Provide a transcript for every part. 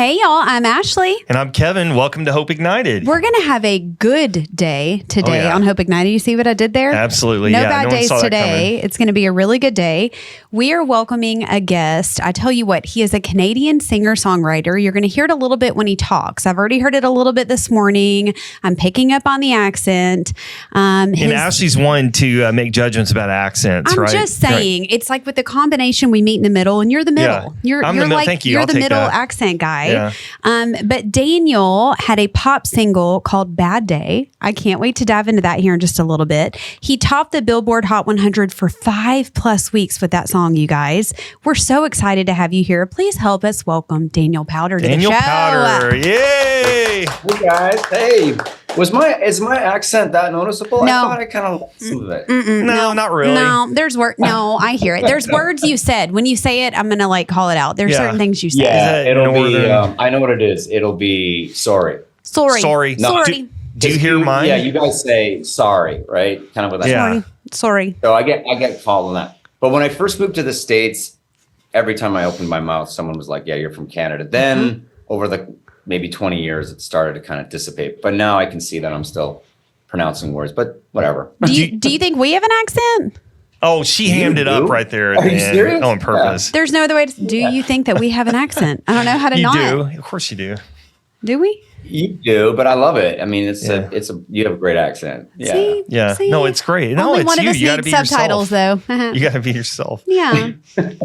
Hey, y'all. I'm Ashley. And I'm Kevin. Welcome to Hope Ignited. We're going to have a good day today on Hope Ignited. You see what I did there? Absolutely. No bad days today. It's going to be a really good day. We are welcoming a guest. I tell you what, he is a Canadian singer-songwriter. You're going to hear it a little bit when he talks. I've already heard it a little bit this morning. I'm picking up on the accent. And Ashley's one to make judgments about accents, right? I'm just saying, it's like with the combination, we meet in the middle, and you're the middle. Yeah. You're like, Thank you. You're I'll the take middle that. accent guy. Yeah. But Daniel had a pop single called Bad Day. I can't wait to dive into that here in just a little bit. He topped the Billboard Hot 100 for 5+ weeks with that song, you guys. We're so excited to have you here. Please help us welcome Daniel Powter to the show. Daniel Powter. Yay! Hey guys. Hey. Is my accent that noticeable? No. I thought I kind of liked some of it. No, not really. No, No, I hear it. There's words you said. When you say it, I'm going to call it out. There's certain things you say. Yeah, it'll be, northern? I know what it is. It'll be sorry. Sorry. No, Sorry. Do you hear mine? Yeah, you guys say sorry, right? Kind of with that. Yeah. Sorry. So I get called on that. But when I first moved to the States, every time I opened my mouth, someone was like, yeah, you're from Canada. Then over the maybe 20 years, it started to kind of dissipate. But now I can see that I'm still pronouncing words, but whatever. Do you think we have an accent? Oh, she hammed it up right there at Are the you end. serious? On purpose. Yeah. There's no other way to... Do you think that we have an accent? I don't know how to You not. do. Of course you do. Do we? You do, but I love it. I mean, you have a great accent. Yeah. See? Yeah. See? No, it's great. No, Only it's one of you. us You got to needs be subtitles, yourself. though. You got to be yourself. Yeah.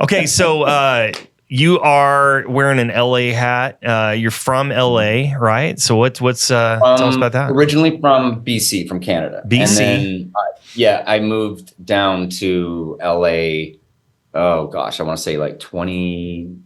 Okay, so you are wearing an LA hat. You're from LA, right? So what's tell us about that? Originally from BC, from Canada. BC. And then, I moved down to LA. Oh gosh, I want to say like 22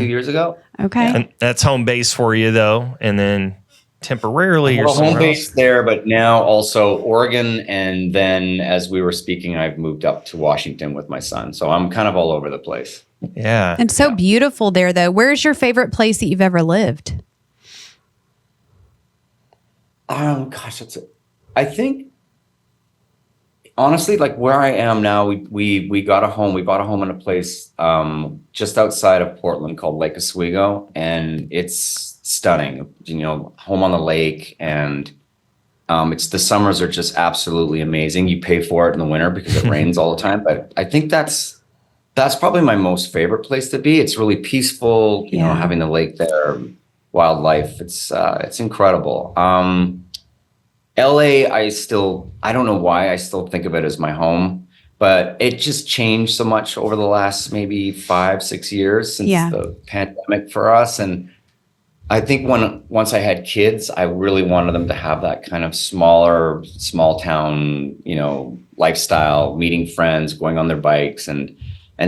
years ago. Okay. And that's home base for you, though. And then temporarily, you're Well, home somewhere base else. there, but now also Oregon. And then as we were speaking, I've moved up to Washington with my son. So I'm kind of all over the place. Yeah. It's so beautiful there, though. Where's your favorite place that you've ever lived? Gosh, I think honestly, like where I am now, we got a home. We bought a home in a place just outside of Portland called Lake Oswego, and it's stunning. Home on the lake, and the summers are just absolutely amazing. You pay for it in the winter because it rains all the time, but I think that's probably my most favorite place to be. It's really peaceful, having the lake there, wildlife. It's incredible. LA, I don't know why I still think of it as my home, but it just changed so much over the last maybe 5-6 years since the pandemic for us. And I think once I had kids, I really wanted them to have that kind of small town, lifestyle, meeting friends, going on their bikes. And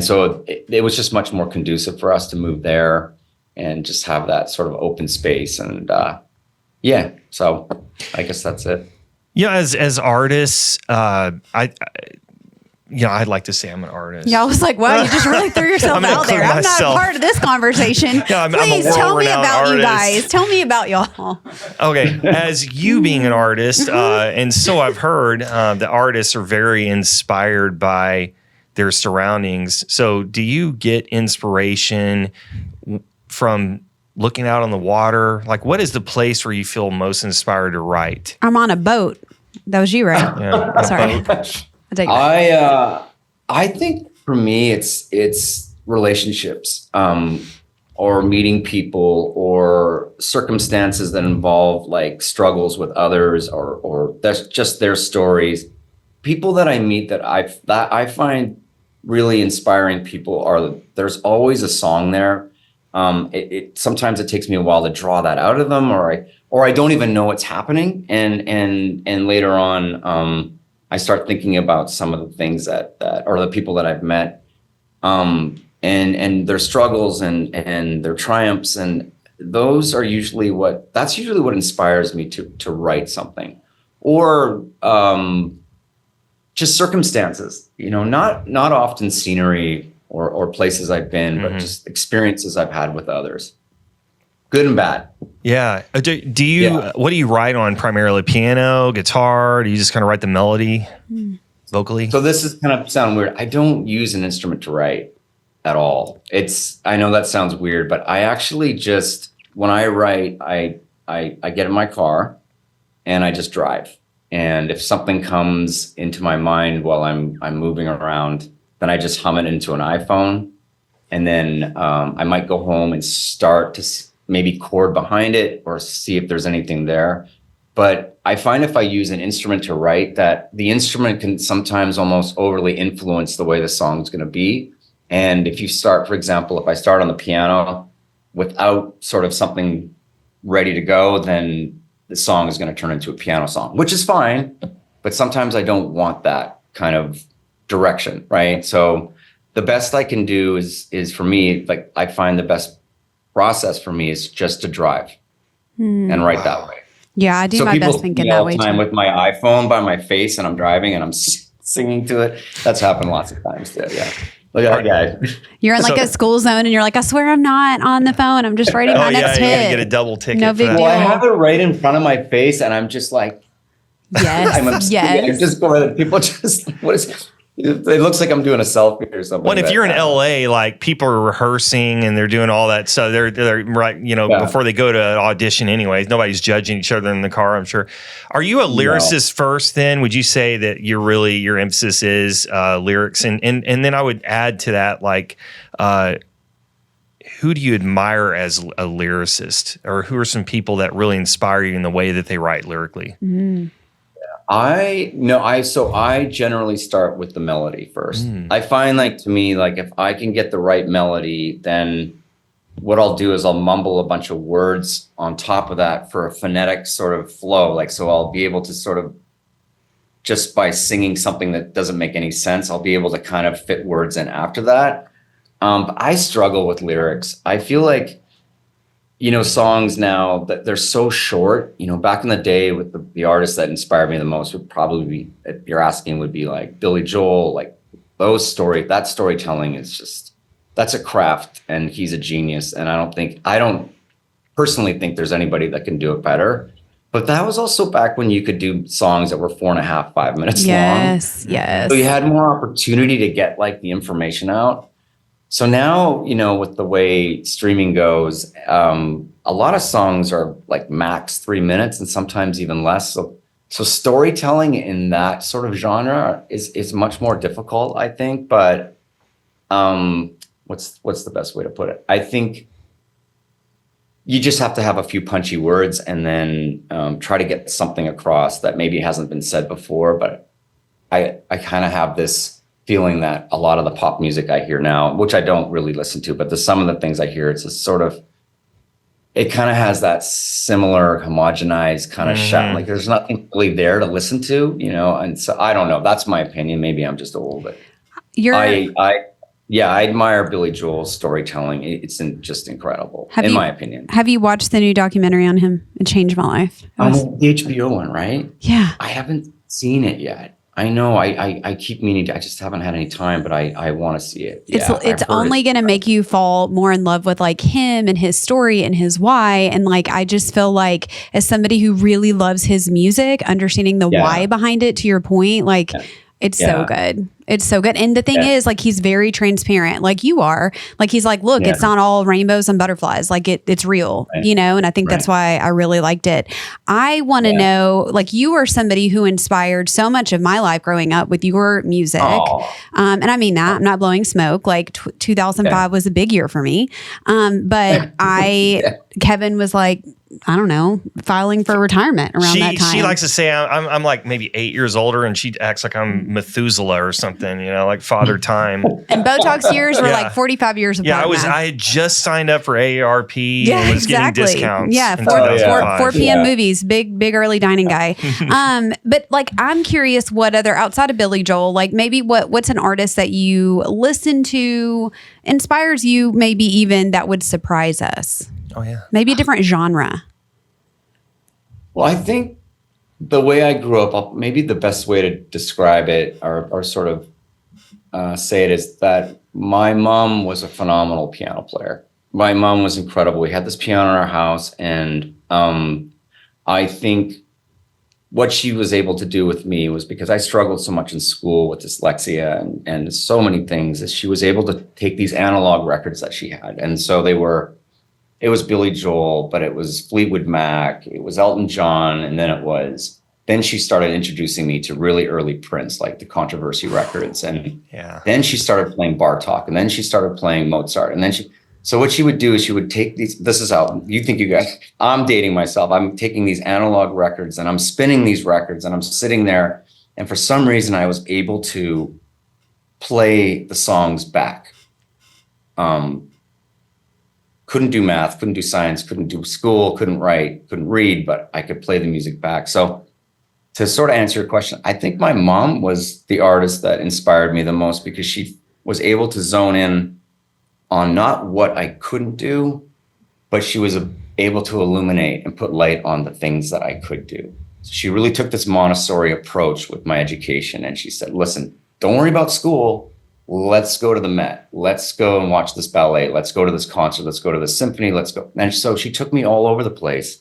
so it was just much more conducive for us to move there and just have that sort of open space. And so I guess that's it. Yeah, as artists, I'd like to say I'm an artist. Yeah, I was like, wow, you just really threw yourself out there. I'm not part of this conversation. Please tell me about you guys. Tell me about y'all. Okay, as you being an artist, and so I've heard that artists are very inspired by their surroundings. So do you get inspiration from looking out on the water? Like, what is the place where you feel most inspired to write? I'm on a boat. That was you, right? Yeah. Sorry. I take that. I think for me, it's relationships, or meeting people, or circumstances that involve like struggles with others, or that's just their stories. People that I meet that I find really inspiring people there's always a song there. Sometimes it takes me a while to draw that out of them, or I don't even know what's happening. And later on, I start thinking about some of the things that or the people that I've met, and their struggles and their triumphs. And those are usually what inspires me to write something, or just circumstances, not often scenery or places I've been, but just experiences I've had with others, good and bad. Yeah. Do you, what do you write on primarily? Piano, guitar? Do you just kind of write the melody vocally? So this is kind of sound weird. I don't use an instrument to write. at all. I know that sounds weird, but I actually just, when I write, I get in my car and I just drive. And if something comes into my mind while I'm moving around, then I just hum it into an iPhone. And then I might go home and start to maybe chord behind it or see if there's anything there. But I find if I use an instrument to write, that the instrument can sometimes almost overly influence the way the song's going to be. And if you start, for example, if I start on the piano without sort of something ready to go, then the song is going to turn into a piano song, which is fine. But sometimes I don't want that kind of direction, right? So the best I can do is for me, like I find the best process for me is just to drive and write that way. Yeah, I do my best thinking that way too. Time with my iPhone by my face and I'm driving and I'm singing to it. That's happened lots of times too. Yeah. Look at that guy. You're in like a school zone and you're like, I swear I'm not on the phone. I'm just writing my next hit. You gotta get a double ticket. No big deal. Well, I have it right in front of my face and I'm just like, yes, I just go ahead. People just, it looks like I'm doing a selfie or something. Well, if you're in LA, like people are rehearsing and they're doing all that, so they're right, before they go to an audition anyways, nobody's judging each other in the car, I'm sure. Are you a lyricist first then? Would you say that your emphasis is lyrics? And then I would add to that, like, who do you admire as a lyricist? Or who are some people that really inspire you in the way that they write lyrically? Mm-hmm. I generally start with the melody first. I find like, to me, like if I can get the right melody, then what I'll do is I'll mumble a bunch of words on top of that for a phonetic sort of flow. Like, so I'll be able to sort of, just by singing something that doesn't make any sense, I'll be able to kind of fit words in after that. But I struggle with lyrics. I feel like, songs now that they're so short, back in the day with the artists that inspired me the most would probably be, if you're asking, would be like Billy Joel, like that storytelling is just, that's a craft and he's a genius. And I don't personally think there's anybody that can do it better. But that was also back when you could do songs that were 4.5, 5 minutes long. Yes. So you had more opportunity to get like the information out. So now, with the way streaming goes, a lot of songs are like max 3 minutes and sometimes even less. So storytelling in that sort of genre is much more difficult, I think. But what's the best way to put it? I think you just have to have a few punchy words and then try to get something across that maybe hasn't been said before. But I kind of have this feeling that a lot of the pop music I hear now, which I don't really listen to, but some of the things I hear, it's a sort of, it kind of has that similar homogenized kind of shot. Like there's nothing really there to listen to, and so I don't know. That's my opinion. Maybe I'm just old, but I admire Billy Joel's storytelling. It's just incredible, my opinion. Have you watched the new documentary on him? It changed my life. The HBO one, right? Yeah. I haven't seen it yet. I know I keep meaning to, I just haven't had any time, but I want to see it. It's only going to make you fall more in love with like him and his story and his why. And like, I just feel like as somebody who really loves his music, understanding the why behind it, to your point, like it's so good. It's so good. And the thing is, like, he's very transparent, like you are. Like, he's like, look, it's not all rainbows and butterflies. Like, it's real, and I think that's why I really liked it. I want to know, like, you are somebody who inspired so much of my life growing up with your music. And I mean that. I'm not blowing smoke. Like, 2005 was a big year for me. But Kevin was like, I don't know, filing for retirement around that time. She likes to say I'm like maybe 8 years older, and she acts like I'm Methuselah or something, like Father Time. And Botox years were like 45 years apart. Yeah, I had just signed up for AARP and was getting discounts. Yeah, 4 p.m. movies, big early dining guy. But like, I'm curious what other, outside of Billy Joel, like maybe what's an artist that you listen to, inspires you, maybe even that would surprise us? Oh, yeah. Maybe a different genre. Well, I think the way I grew up, maybe the best way to describe it or sort of say it is that my mom was a phenomenal piano player. My mom was incredible. We had this piano in our house, and I think what she was able to do with me was, because I struggled so much in school with dyslexia and so many things, is she was able to take these analog records that she had. And so it was Billy Joel, but it was Fleetwood Mac, it was Elton John, and then she started introducing me to really early Prince, like the Controversy records. And then she started playing Bartok, and then she started playing Mozart. And then so what she would do is she would take this is how you think you guys, I'm dating myself. I'm taking these analog records and I'm spinning these records and I'm sitting there. And for some reason I was able to play the songs back. Couldn't do math, couldn't do science, couldn't do school, couldn't write, couldn't read, but I could play the music back. So to sort of answer your question, I think my mom was the artist that inspired me the most, because she was able to zone in on not what I couldn't do, but she was able to illuminate and put light on the things that I could do. So she really took this Montessori approach with my education. And she said, listen, don't worry about school. Let's go to the Met. Let's go and watch this ballet. Let's go to this concert. Let's go to the symphony. Let's go. And so she took me all over the place.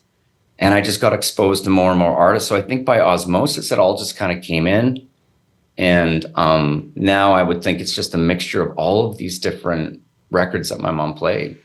And I just got exposed to more and more artists. So I think by osmosis, it all just kind of came in. And now I would think it's just a mixture of all of these different records that my mom played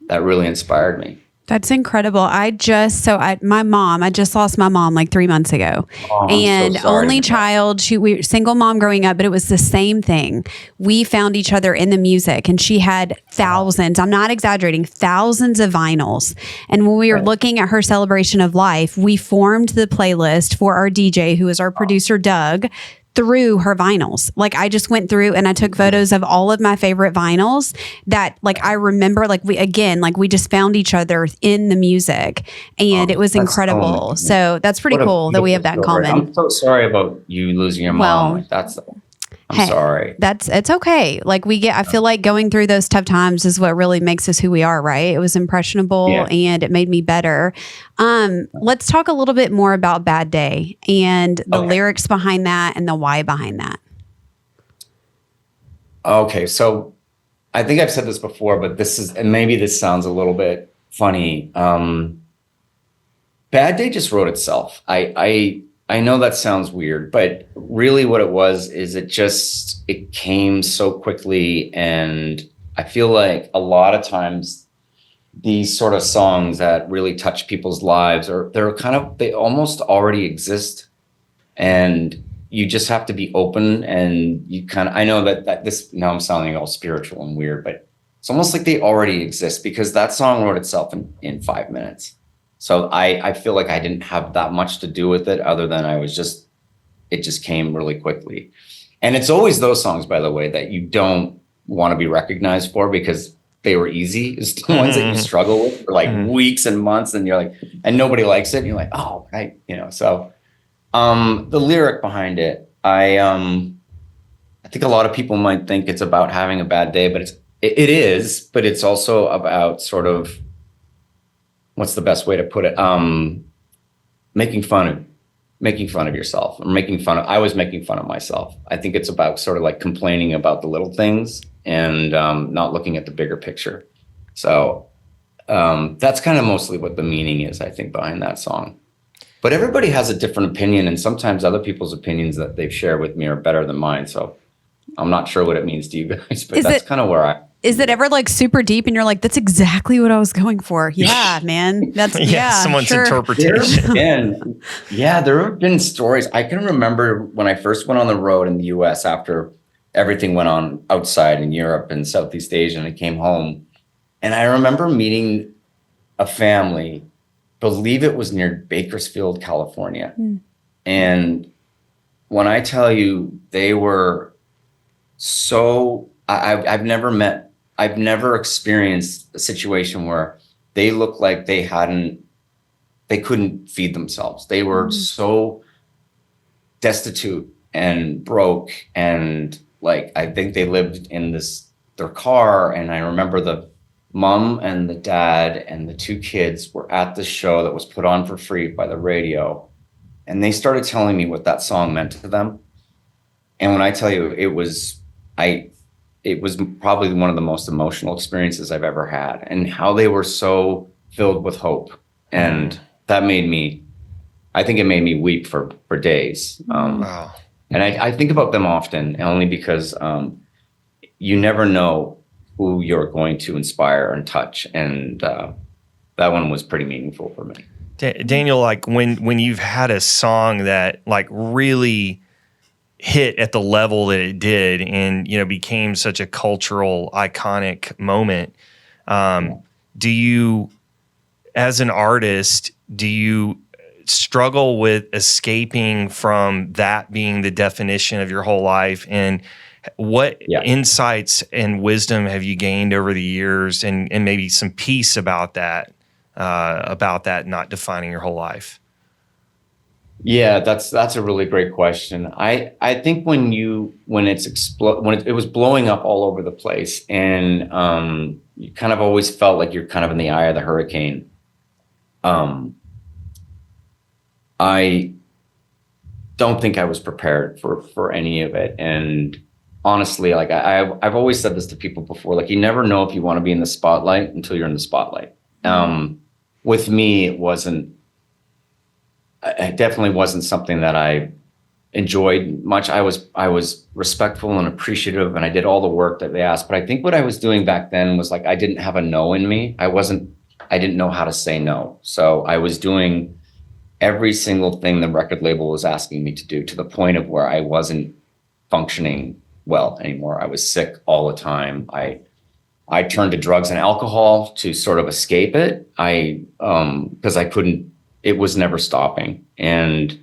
that really inspired me. That's incredible. I just lost my mom like 3 months ago. Oh, and so sorry. only child, we were single mom growing up, but it was the same thing. We found each other in the music, and she had thousands, I'm not exaggerating, thousands of vinyls. And when we were looking at her celebration of life, we formed the playlist for our DJ, who is our producer, Doug, through her vinyls. Like, I just went through and I took photos of all of my favorite vinyls that, like, I remember, like, we just found each other in the music, and it was incredible. So that's pretty cool that we have that in common. I'm so sorry about you losing your mom. I'm sorry. It's okay. Like, I feel like going through those tough times is what really makes us who we are, right? It was impressionable and it made me better. Let's talk a little bit more about Bad Day and the lyrics behind that and the why behind that. Okay. So I think I've said this before, but maybe this sounds a little bit funny. Bad Day just wrote itself. I know that sounds weird, but really what it was is it came so quickly. And I feel like a lot of times these sort of songs that really touch people's lives, they almost already exist. And you just have to be open, and I know that this, now I'm sounding all spiritual and weird, but it's almost like they already exist, because that song wrote itself in 5 minutes. So I feel like I didn't have that much to do with it, other than it just came really quickly. And it's always those songs, by the way, that you don't want to be recognized for, because they were easy. It's the ones that you struggle with for like weeks and months, and you're like, and nobody likes it. And you're like, oh, right. So the lyric behind it, I think a lot of people might think it's about having a bad day, but it is, but it's also about sort of, what's the best way to put it? Making fun of yourself, or I was making fun of myself. I think it's about sort of like complaining about the little things and not looking at the bigger picture. So that's kind of mostly what the meaning is, I think, behind that song. But everybody has a different opinion, and sometimes other people's opinions that they've shared with me are better than mine. So I'm not sure what it means to you guys, but that's kind of where is it ever like super deep and you're like, that's exactly what I was going for? Yeah, man. That's someone's interpretation. There have been stories. I can remember when I first went on the road in the US after everything went on outside in Europe and Southeast Asia, and I came home. And I remember meeting a family, believe it was near Bakersfield, California. And when I tell you, they were so, I've never experienced a situation where they looked like they couldn't feed themselves. They were so destitute and broke, and like, I think they lived in their car. And I remember the mom and the dad and the two kids were at the show that was put on for free by the radio. And they started telling me what that song meant to them. And when I tell you, it was probably one of the most emotional experiences I've ever had, and how they were so filled with hope. And that made me I think it made me weep for days. Wow. And I think about them often, only because you never know who you're going to inspire and touch. And that one was pretty meaningful for me. Daniel, like when you've had a song that like really hit at the level that it did and, you know, became such a cultural iconic moment, do you, as an artist, do you struggle with escaping from that being the definition of your whole life? And what insights and wisdom have you gained over the years, and maybe some peace about that not defining your whole life? Yeah, that's a really great question. I think when it was blowing up all over the place, and you kind of always felt like you're kind of in the eye of the hurricane. I don't think I was prepared for any of it. And honestly, like I've always said this to people before, like you never know if you want to be in the spotlight until you're in the spotlight. With me, it definitely wasn't something that I enjoyed much. I was respectful and appreciative, and I did all the work that they asked. But I think what I was doing back then was like I didn't have a no in me. I didn't know how to say no. So I was doing every single thing the record label was asking me to do, to the point of where I wasn't functioning well anymore. I was sick all the time. I turned to drugs and alcohol to sort of escape it. Because I couldn't, it was never stopping. And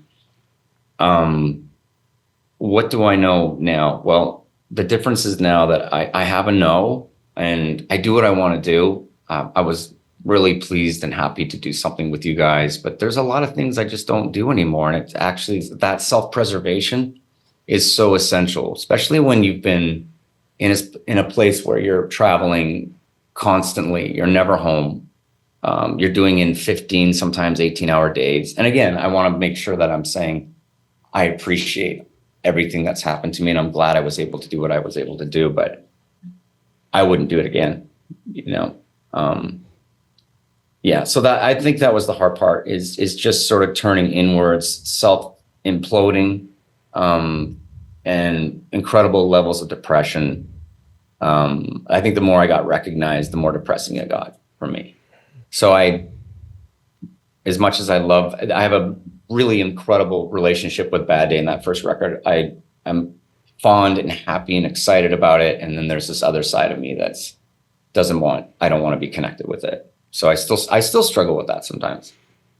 what do I know now? Well, the difference is now that I have a no, and I do what I want to do. I was really pleased and happy to do something with you guys, but there's a lot of things I just don't do anymore. And it's actually, that self-preservation is so essential, especially when you've been in a place where you're traveling constantly, you're never home. You're doing in 15, sometimes 18-hour days. And again, I want to make sure that I'm saying I appreciate everything that's happened to me, and I'm glad I was able to do what I was able to do, but I wouldn't do it again, you know? Yeah, so that, I think that was the hard part, is just sort of turning inwards, self-imploding, and incredible levels of depression. I think the more I got recognized, the more depressing it got for me. So as much as I have a really incredible relationship with Bad Day in that first record. I'm fond and happy and excited about it. And then there's this other side of me I don't want to be connected with it. So I still struggle with that sometimes.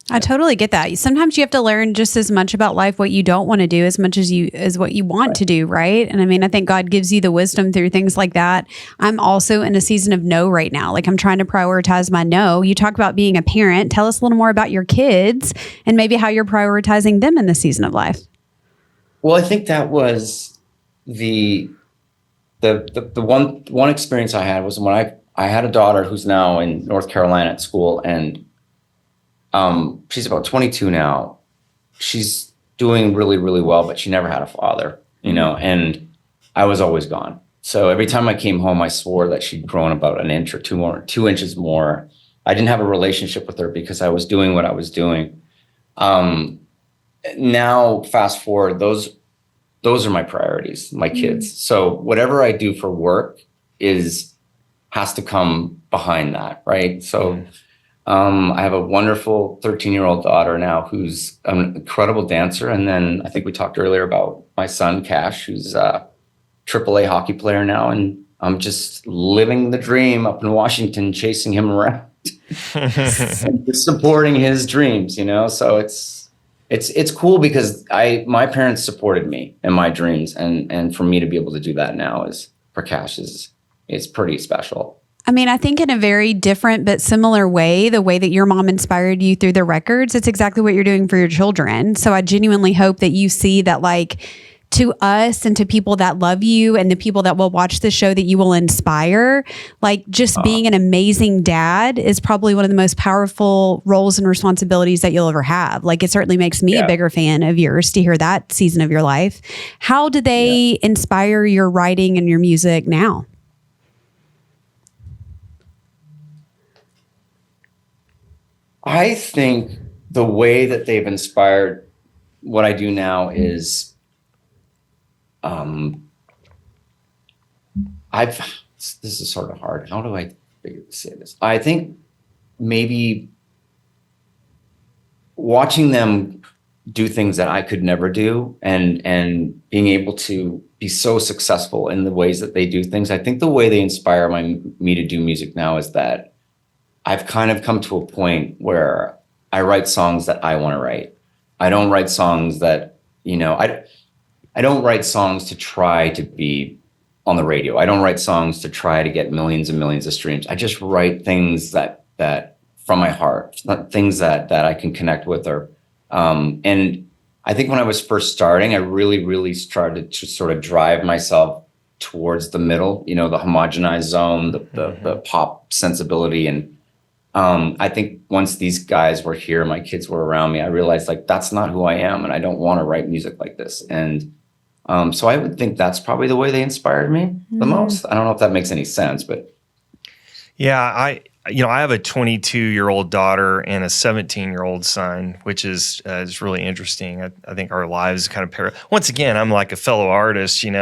I totally get that. Sometimes you have to learn just as much about life what you don't want to do as much as what you want to do, right? And I mean, I think God gives you the wisdom through things like that. I'm also in a season of no right now. Like I'm trying to prioritize my no. You talk about being a parent. Tell us a little more about your kids and maybe how you're prioritizing them in this season of life. Well, I think that was the one experience I had was when I had a daughter who's now in North Carolina at school, and she's about 22 now. She's doing really, really well, but she never had a father, and I was always gone. So every time I came home, I swore that she'd grown about an inch or 2 inches more. I didn't have a relationship with her because I was doing what I was doing. Now, fast forward, those are my priorities, my kids. So whatever I do for work has to come behind that, right? So I have a wonderful 13-year-old daughter now who's an incredible dancer. And then I think we talked earlier about my son, Cash, who's a AAA hockey player now. And I'm just living the dream up in Washington, chasing him around, and just supporting his dreams, So it's cool because my parents supported me in my dreams. And for me to be able to do that now for Cash is pretty special. I mean, I think in a very different but similar way, the way that your mom inspired you through the records, it's exactly what you're doing for your children. So I genuinely hope that you see that, like, to us and to people that love you and the people that will watch the show, that you will inspire. Like, just being an amazing dad is probably one of the most powerful roles and responsibilities that you'll ever have. Like, it certainly makes me a bigger fan of yours to hear that season of your life. How do they inspire your writing and your music now? I think the way that they've inspired what I do now is, this is sort of hard. How do I say this? I think maybe watching them do things that I could never do, and being able to be so successful in the ways that they do things. I think the way they inspire me to do music now is that I've kind of come to a point where I write songs that I want to write. I don't write songs that, I don't write songs to try to be on the radio. I don't write songs to try to get millions and millions of streams. I just write things that from my heart, things that I can connect with, and I think when I was first starting, I really started to sort of drive myself towards the middle, the homogenized zone, the pop sensibility. And I think once these guys were here, my kids were around me, I realized like, that's not who I am. And I don't want to write music like this. And so I would think that's probably the way they inspired me the most. I don't know if that makes any sense, but. Yeah, I have a 22-year-old daughter and a 17-year-old son, which is really interesting. I think our lives kind of once again, I'm like a fellow artist, and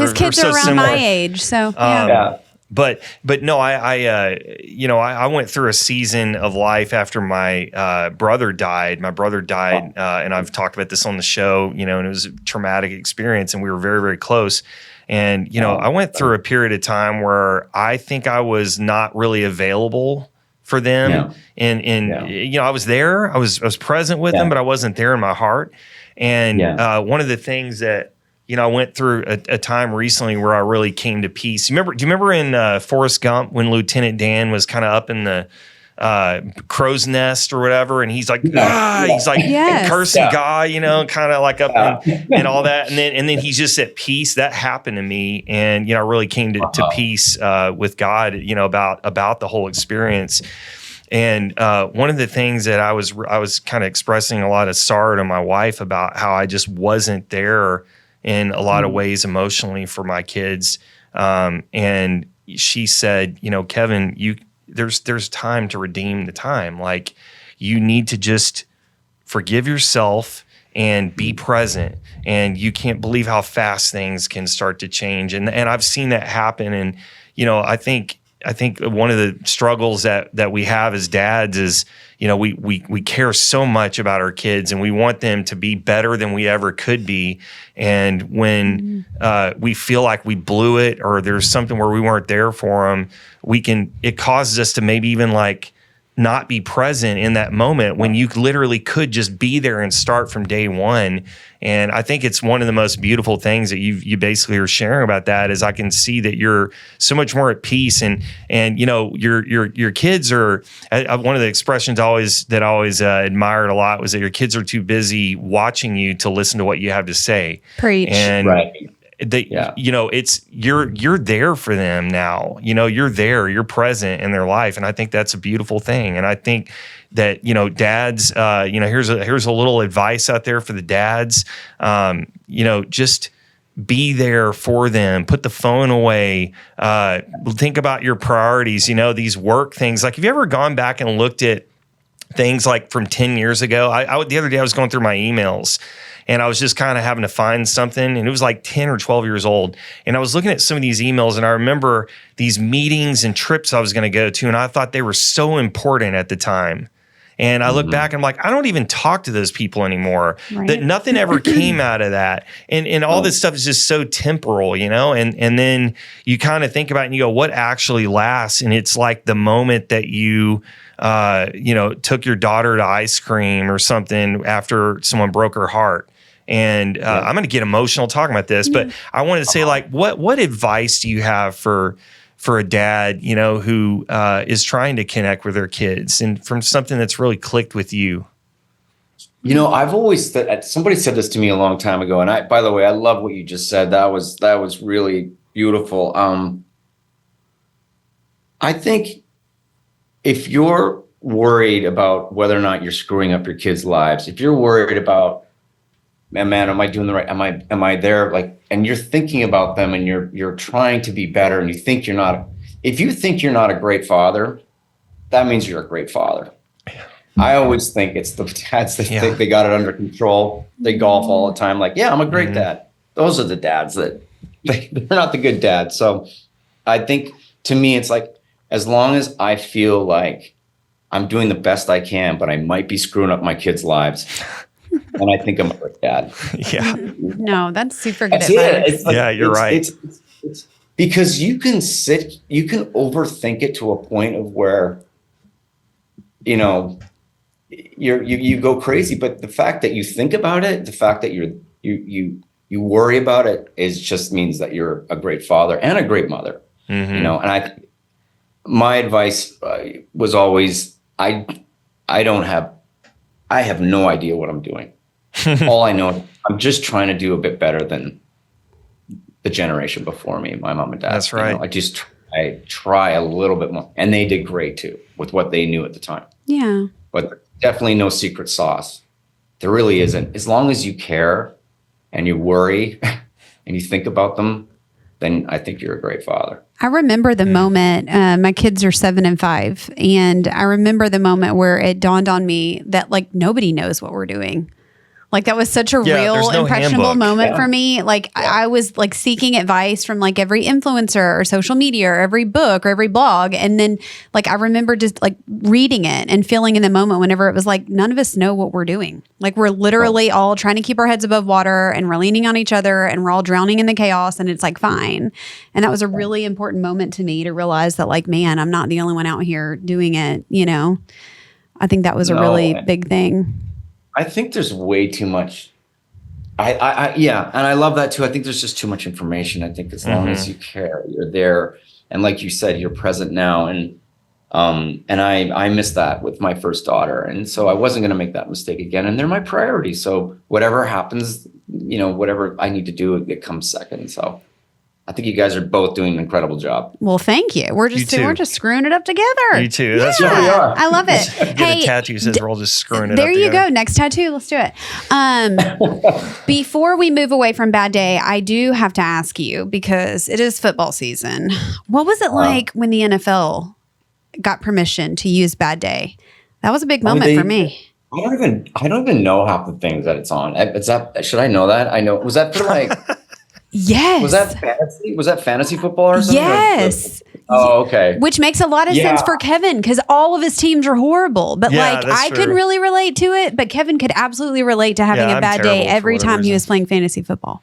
his kids are around my age, so yeah. But no, I went through a season of life after my brother died. My brother died, and I've talked about this on the show, and it was a traumatic experience, and we were very, very close. And, I went through a period of time where I think I was not really available for them. Yeah. And I was there, I was present with them, but I wasn't there in my heart. And one of the things that, I went through a time recently where I really came to peace. Do you remember in Forrest Gump when Lieutenant Dan was kind of up in the crow's nest or whatever, and he's like, he's like cursing God, kind of like up and all that, and then he's just at peace. That happened to me, and I really came to peace with God, about the whole experience. And one of the things that I was kind of expressing a lot of sorrow to my wife about how I just wasn't there in a lot of ways emotionally for my kids, and she said, Kevin, there's time to redeem the time. Like, you need to just forgive yourself and be present. And you can't believe how fast things can start to change. And I've seen that happen. And, I think one of the struggles that we have as dads is, we care so much about our kids and we want them to be better than we ever could be. And when we feel like we blew it, or there's something where we weren't there for them, it causes us to maybe even like not be present in that moment when you literally could just be there and start from day one. And I think it's one of the most beautiful things that you basically are sharing about that, is I can see that you're so much more at peace, and your kids are, one of the expressions I always admired a lot was that your kids are too busy watching you to listen to what you have to say. Preach. And it's you're there for them now. You're there, you're present in their life, and I think that's a beautiful thing. And I think that dads, here's a little advice out there for the dads. Just be there for them. Put the phone away. Think about your priorities. These work things. Like, have you ever gone back and looked at things like from 10 years ago? The other day I was going through my emails, and I was just kind of having to find something, and it was like 10 or 12 years old. And I was looking at some of these emails, and I remember these meetings and trips I was going to go to, and I thought they were so important at the time. And I look back and I'm like, I don't even talk to those people anymore. Right. That nothing ever came out of that. And all this stuff is just so temporal, and then you kind of think about it and you go, what actually lasts? And it's like the moment that you took your daughter to ice cream or something after someone broke her heart. And I'm going to get emotional talking about this, but I wanted to say, like, what advice do you have for a dad, who is trying to connect with their kids, and from something that's really clicked with you? I've always somebody said this to me a long time ago, and by the way, I love what you just said. That was really beautiful. I think if you're worried about whether or not you're screwing up your kids' lives, if you're worried about, man, am I doing the right? Am I there? Like, and you're thinking about them, and you're trying to be better, and you think you're not. If you think you're not a great father, that means you're a great father. I always think it's the dads that think they got it under control. They golf all the time. Like, yeah, I'm a great dad. Those are the dads that they're not the good dads. So I think to me, it's like, as long as I feel like I'm doing the best I can, but I might be screwing up my kids' lives, and I think I'm a good dad. Yeah. No, that's super good That's advice. It's like, yeah, you're right. It's because you can overthink it to a point of where, you know, you go crazy. But the fact that you think about it, the fact that you worry about it just means that you're a great father and a great mother. You know, and my advice was always, I have no idea what I'm doing. All I know, I'm just trying to do a bit better than the generation before me, my mom and dad. That's right. You know, I try a little bit more, and they did great too with what they knew at the time. Yeah. But definitely no secret sauce. There really isn't. As long as you care and you worry and you think about them, then I think you're a great father. I remember the moment, my kids are 7 and 5, and I remember the moment where it dawned on me that like nobody knows what we're doing. Like that was such a real impressionable moment for me. Like I was like seeking advice from like every influencer or social media or every book or every blog. And then like, I remember just like reading it and feeling in the moment whenever it was like, none of us know what we're doing. Like we're literally all trying to keep our heads above water and we're leaning on each other and we're all drowning in the chaos and it's like, fine. And that was a really important moment to me to realize that like, man, I'm not the only one out here doing it. You know, I think that was a really big thing. I think there's way too much. Yeah, and I love that too. I think there's just too much information. I think as long as you care, you're there, and like you said, you're present now. And I missed that with my first daughter, and so I wasn't going to make that mistake again. And they're my priority. So whatever happens, you know, whatever I need to do, it comes second. So I think you guys are both doing an incredible job. Well, thank you. We're just screwing it up together. You too. That's what we are. I love it. Get a tattoo says we're all just screwing it up. There you go. Next tattoo. Let's do it. Before we move away from Bad Day, I do have to ask you, because it is football season. What was it like when the NFL got permission to use Bad Day? That was a big moment for me. I don't even know half the things that it's on. Should I know that? I know. Was that for like? Yes. Was that fantasy? Was that fantasy football or something? Yes. Oh, okay. Which makes a lot of sense for Kevin, because all of his teams are horrible. But like, I couldn't really relate to it, but Kevin could absolutely relate to having a bad day every time he was playing fantasy football.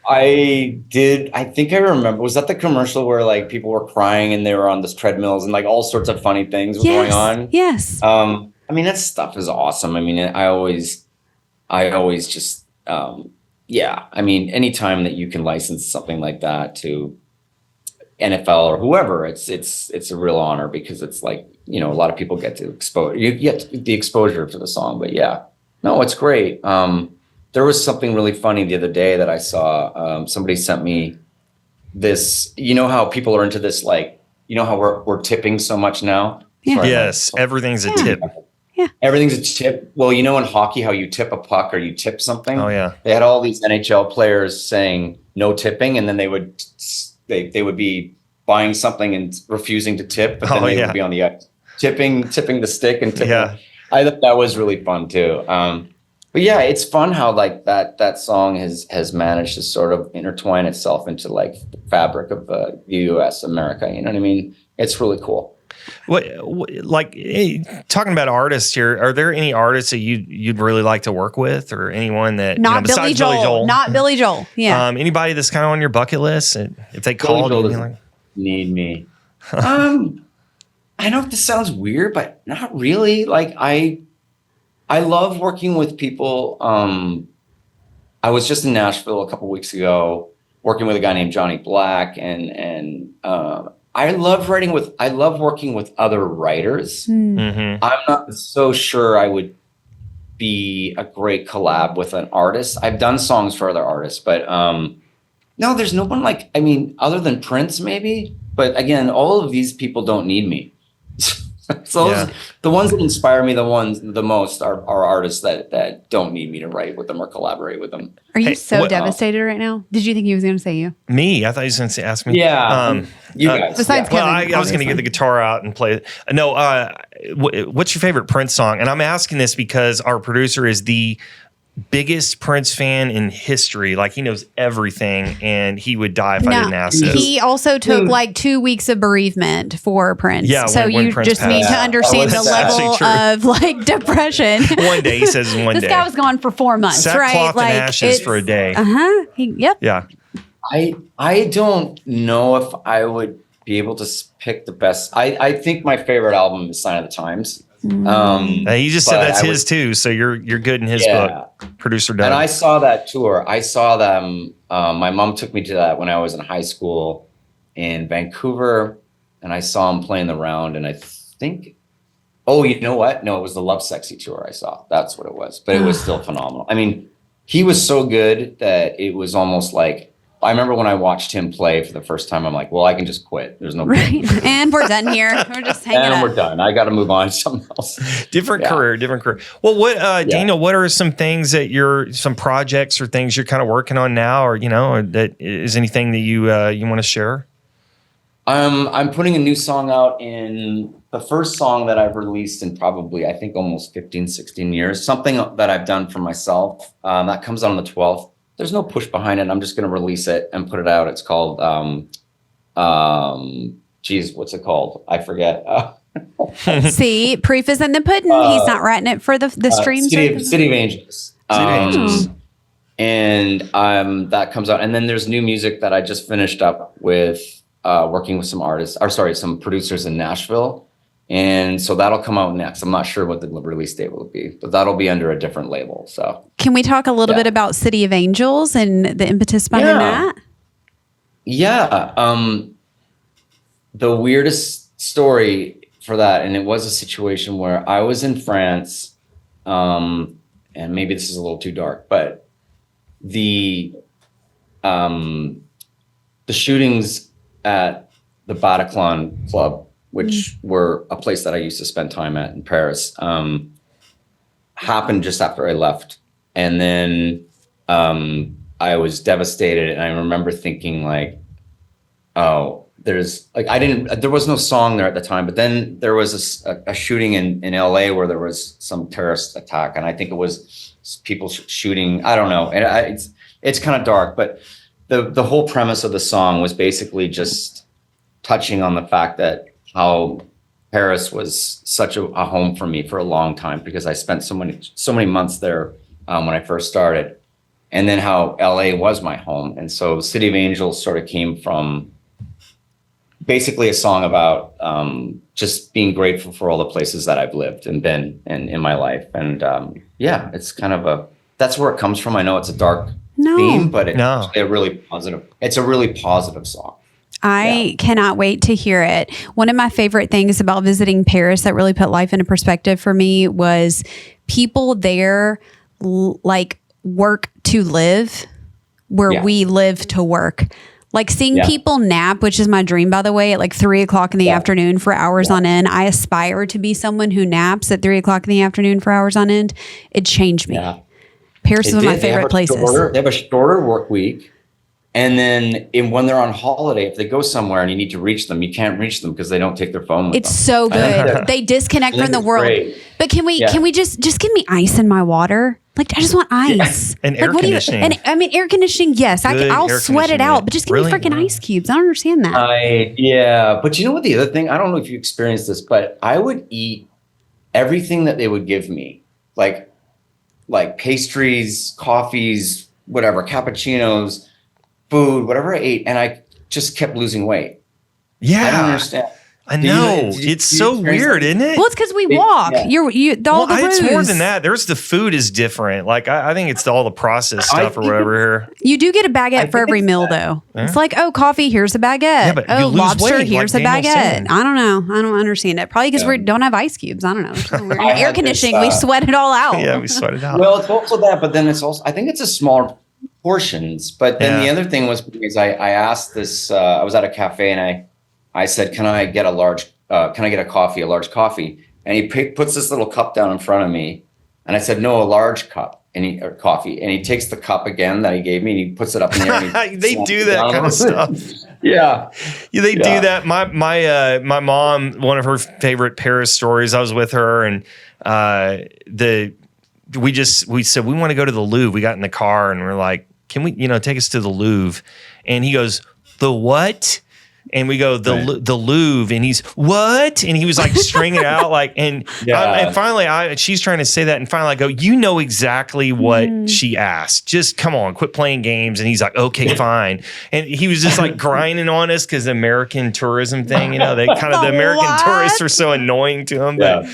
I did. I think I remember. Was that the commercial where like people were crying and they were on the treadmills and like all sorts of funny things were going on? Yes. I mean, that stuff is awesome. I mean, I always just, yeah. I mean, anytime that you can license something like that to NFL or whoever, it's a real honor, because it's like, you know, a lot of people get to you get the exposure to the song. But yeah, no, it's great. There was something really funny the other day that I saw. Somebody sent me this. You know how people are into this, like, you know how we're tipping so much now? Yeah. Yes, everything's a tip. Yeah. Everything's a tip. Well, you know in hockey how you tip a puck or you tip something? Oh yeah. They had all these NHL players saying no tipping, and then they would be buying something and refusing to tip, but then they would be on the ice tipping the stick and tipping. Yeah. I thought that was really fun too. But yeah, it's fun how like that song has managed to sort of intertwine itself into like the fabric of the U.S. America. You know what I mean? It's really cool. Talking about artists here, are there any artists that you'd really like to work with, or anyone that Billy Joel? Not Billy Joel. Yeah. Anybody that's kind of on your bucket list, if they called you, need me. I know this sounds weird, but not really. Like I love working with people. I was just in Nashville a couple weeks ago, working with a guy named Johnny Black, and I love working with other writers. I'm not so sure I would be a great collab with an artist. I've done songs for other artists, but no, there's no one like, I mean, other than Prince maybe. But again, all of these people don't need me. So Yeah. the ones that inspire me the most are artists that don't need me to write with them or collaborate with them. Are you Hey, so what- devastated right now? Did you think he was going to say you? Me? I thought you was going to ask me. Yeah, you guys. Besides Well, Kevin, I was going to obviously. get the guitar out and play it. No, what's your favorite Prince song? And I'm asking this because our producer is the biggest Prince fan in history. Like, he knows everything, and he would die if I didn't ask this. He also took like 2 weeks of bereavement for Prince. Yeah, so when you Prince just need passed. to understand Yeah, the that's level actually true. of like depression. One day, he says one This day. guy was gone for 4 months, Sackcloth right? and ashes for a day. Yep. Yeah. I don't know if I would be able to pick the best. I think my favorite album is Sign of the Times. He just said But that's I his too. So you're good in his book. Producer Doug. And I saw that tour. I saw them. My mom took me to that when I was in high school in Vancouver, and I saw him playing the round. And I think, oh, you know what? No, it was the Love Sexy tour I saw. That's what it was. But it was still phenomenal. I mean, he was so good that it was almost like, I remember when I watched him play for the first time, I'm like, well, I can just quit. There's no point. Right. And we're done here. We're just hanging And up. we're done. I got to move on to something else. Different career. Well, what, Daniel, what are some things that some projects or things you're kind of working on now, or, or that is anything that you want to share? I'm putting a new song out in the first song that I've released in probably, I think, almost 15, 16 years, something that I've done for myself. That comes out on the 12th. There's no push behind it. I'm just going to release it and put it out. It's called, what's it called? I forget. See, proof is in the pudding. He's not writing it for the streams. City of Angels. City of Angels. And that comes out. And then there's new music that I just finished up with working with some producers in Nashville. And so that'll come out next. I'm not sure what the release date will be, but that'll be under a different label. So can we talk a little bit about City of Angels and the impetus behind that? Yeah. The weirdest story for that, and it was a situation where I was in France, and maybe this is a little too dark, but the shootings at the Bataclan Club, which were a place that I used to spend time at in Paris, happened just after I left. And then I was devastated. And I remember thinking like, oh, there was no song there at the time, but then there was a shooting in LA where there was some terrorist attack. And I think it was people shooting, I don't know. And it's kind of dark, but the whole premise of the song was basically just touching on the fact that how Paris was such a home for me for a long time, because I spent so many months there when I first started, and then how LA was my home. And so City of Angels sort of came from basically a song about just being grateful for all the places that I've lived and been in my life. And it's kind of that's where it comes from. I know it's a dark theme, but it's a really positive song. I cannot wait to hear it. One of my favorite things about visiting Paris that really put life into perspective for me was people there like work to live where we live to work. Like seeing people nap, which is my dream, by the way, at like 3:00 in the afternoon for hours on end. I aspire to be someone who naps at 3:00 in the afternoon for hours on end. It changed me. Yeah. Paris is one of my favorite places. They have a shorter work week. And then when they're on holiday, if they go somewhere and you need to reach them, you can't reach them because they don't take their phone with them. It's so good. They disconnect from the world. Great. But can we just give me ice in my water? Like, I just want ice. And air conditioning. Air conditioning, yes. I'll sweat it out, but just give me freaking ice cubes. I don't understand that. But you know what the other thing? I don't know if you experienced this, but I would eat everything that they would give me. Like pastries, coffees, whatever, cappuccinos, food, whatever I ate, and I just kept losing weight. Yeah. I don't understand. I know. It's so weird, isn't it? Well, it's because we walk. It's more than that. The food is different. Like, I think it's all the processed stuff or whatever here. You do get a baguette for every meal, though. Yeah. It's like, oh, coffee, here's a baguette. Yeah, but lobster, here's a baguette. I don't know. I don't understand it. Probably because we don't have ice cubes. I don't know. Air conditioning, we sweat it all out. Yeah, we sweat it out. Well, it's also that, but then it's also, I think it's a smaller portions. But then the other thing was because I asked this, I was at a cafe and I said, can I get a large can I get a large coffee? And he puts this little cup down in front of me. And I said, no, a large cup or coffee. And he takes the cup again that he gave me and he puts it up in the air. They do that kind of stuff. Yeah. They do that. My mom, one of her favorite Paris stories, I was with her and we said, we want to go to the Louvre. We got in the car and we're like, can we, take us to the Louvre? And he goes, the what? And we go, the Louvre, and he's, what? And he was like stringing it out and finally she's trying to say that, and finally I go, you know exactly what she asked. Just come on, quit playing games. And he's like, okay, fine. And he was just like grinding on us because the American tourism thing, the American tourists are so annoying to him. But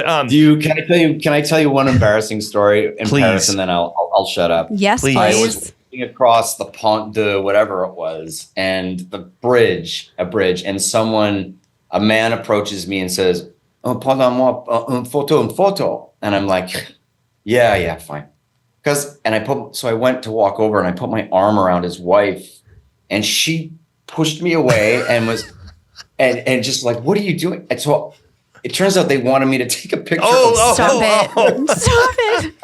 can I tell you one embarrassing story in Paris, and then I'll shut up. Yes, please. I was across the Pont de whatever it was, and a bridge, and a man approaches me and says, "Prends-moi une photo," and I'm like, yeah, fine. So I went to walk over and I put my arm around his wife, and she pushed me away and was, and just like, what are you doing? And so it turns out they wanted me to take a picture. Stop it.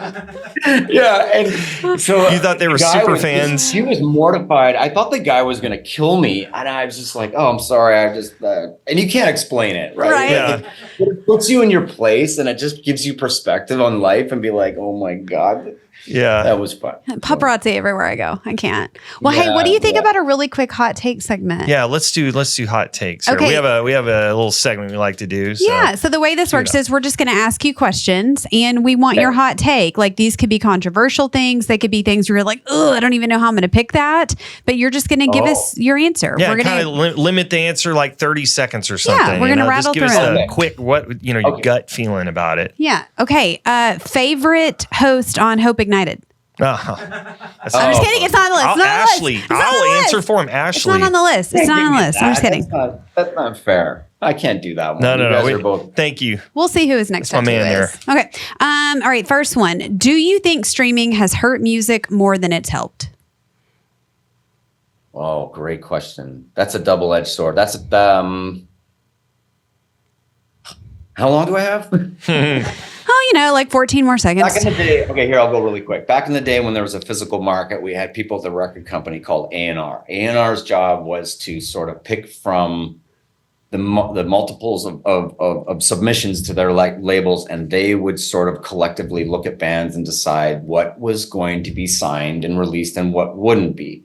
Yeah. And so you thought they were super fans. He was mortified. I thought the guy was going to kill me. And I was just like, oh, I'm sorry. And you can't explain it, right? Yeah. It puts you in your place and it just gives you perspective on life and be like, oh my God. Yeah. That was fun. Paparazzi everywhere I go. I can't. Well, hey, what do you think about a really quick hot take segment? Yeah, let's do hot takes. Okay. We have a little segment we like to do. So. Yeah. So the way this works is we're just going to ask you questions and we want your hot take. Like these could be controversial things. They could be things where you're like, oh, I don't even know how I'm going to pick that. But you're just going to give us your answer. Yeah, we're going to limit the answer like 30 seconds or something. Yeah, we're going to rattle just through give us a quick, your gut feeling about it. Yeah. Okay. Favorite host on Hope Ignited? Ashley. I'm just kidding. It's not on the list. Ashley. I'll answer for him. Ashley. It's not on the list. It's not on the list. I'm just kidding. That's not fair. I can't do that one. No. Thank you. We'll see who is next. That's my man there. Okay. All right. First one. Do you think streaming has hurt music more than it's helped? Oh, great question. That's a double-edged sword. That's how long do I have? Like 14 more seconds. Back in the day, okay, here, I'll go really quick. Back in the day when there was a physical market, we had people at the record company called A&R. A&R's job was to sort of pick from the multiples of submissions to their labels, and they would sort of collectively look at bands and decide what was going to be signed and released and what wouldn't be.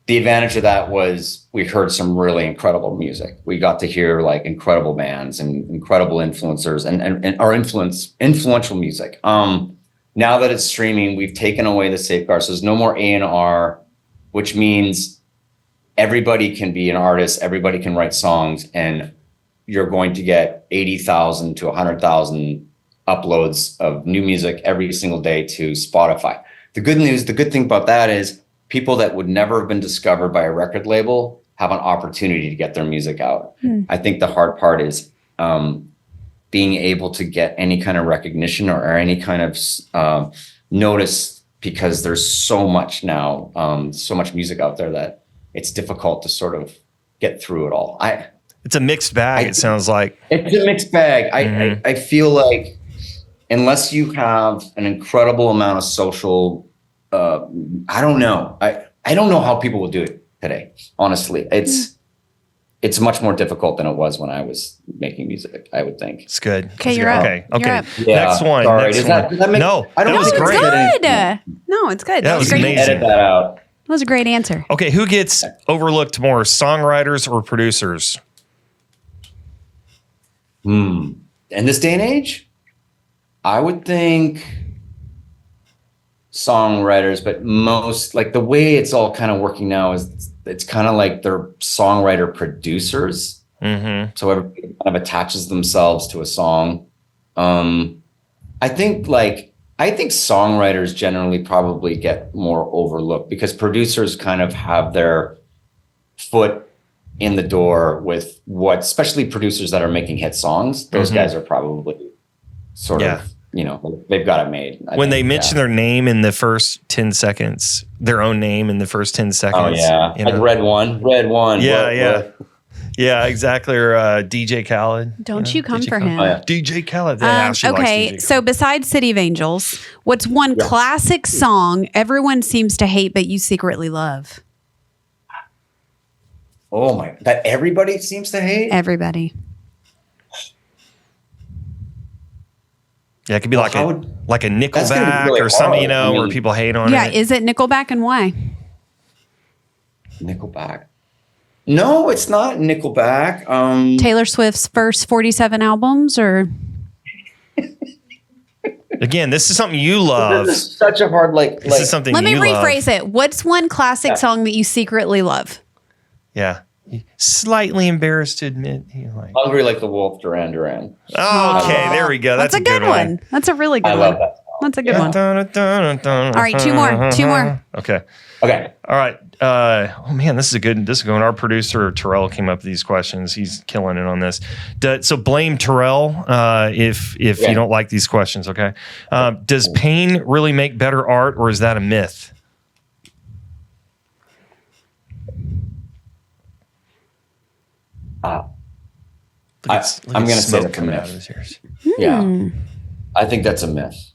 The advantage of that was we heard some really incredible music. We got to hear like incredible bands and incredible influencers and our influential music. Now that it's streaming, we've taken away the safeguards. So there's no more A&R, which means everybody can be an artist. Everybody can write songs, and you're going to get 80,000 to 100,000 uploads of new music every single day to Spotify. The good thing about that is people that would never have been discovered by a record label have an opportunity to get their music out. I think the hard part is being able to get any kind of recognition or any kind of notice, because there's so much now, so much music out there that it's difficult to sort of get through it all. It's a mixed bag, it sounds like. It's a mixed bag. I feel like unless you have an incredible amount of social I don't know. I don't know how people will do it today. Honestly, it's much more difficult than it was when I was making music, I would think. It's good. Okay, you're up. Okay. You're up. Yeah, next one. Sorry. Next Does one. that make, no, I don't that was know. great. No, it's good. That was great. amazing. Edit that out. That was a great answer. Okay, who gets overlooked more, songwriters or producers? In this day and age, I would think songwriters, but most, like, the way it's all kind of working now is it's kind of like they're songwriter producers. So everybody kind of attaches themselves to a song. I think songwriters generally probably get more overlooked because producers kind of have their foot in the door with especially producers that are making hit songs. Those guys are probably sort of, they've got it made. When they mention their name in the first 10 seconds, their own name in the first 10 seconds. Oh, yeah. Like Red One. Yeah, yeah. Yeah, exactly. Or DJ Khaled. Don't you come DJ for Khaled. him. Oh, yeah. DJ Khaled. Yeah, she likes Okay, DJ so besides City of Angels, what's one Yeah. classic song everyone seems to hate but you secretly love? Oh my! That everybody seems to hate. Everybody. Yeah, it could be Well, like how a would- like a That's gonna be Nickelback really or something, hard. I where mean- people hate on Yeah, it. is it Nickelback and why? Nickelback. No, it's not Nickelback. Taylor Swift's first 47 albums or Again, this is something you love. This is such a hard This is something let me you rephrase love. it. What's one classic song that you secretly love? Yeah. Slightly embarrassed to admit. Hungry Like the Wolf, Duran Duran. Oh, okay, there we go. That's a good one. That's a really good I one. love that song. That's a good one. All right, two more. Okay. Okay. All right. Oh man, this is good one. Our producer Terrell came up with these questions. He's killing it on this. So blame Terrell if you don't like these questions. Okay. Does pain really make better art, or is that a myth? I'm going to say that's a myth. Yeah. I think that's a myth.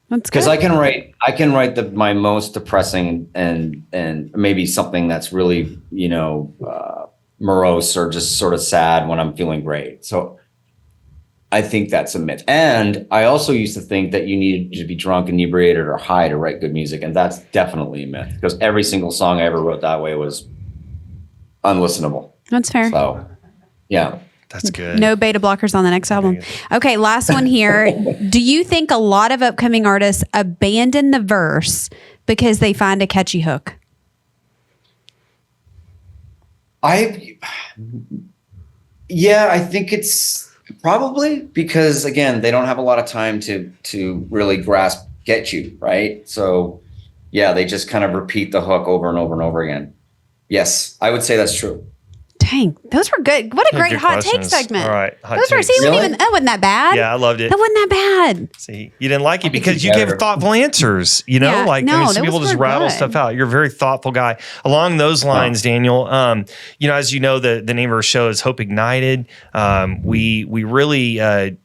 That's Because good. I can write my most depressing and maybe something that's really, morose or just sort of sad when I'm feeling great. So I think that's a myth. And I also used to think that you needed to be drunk, inebriated, or high to write good music. And that's definitely a myth, because every single song I ever wrote that way was unlistenable. That's fair. So, yeah. That's good. No beta blockers on the next album. Okay, last one here. Do you think a lot of upcoming artists abandon the verse because they find a catchy hook? I think it's probably because, again, they don't have a lot of time to really get you, right? So, yeah, they just kind of repeat the hook over and over and over again. Yes, I would say that's true. Dang, those were good. What a great good hot take questions. segment. All right, hot those were. takes. See, Really? that wasn't that bad. Yeah, I loved it. That wasn't that bad. See, you didn't like it think because you you gave better. thoughtful answers. Yeah, no, some people those just were rattle good. stuff out. You're a very thoughtful guy. Along those lines, Daniel, as you know, the name of our show is Hope Ignited. We really I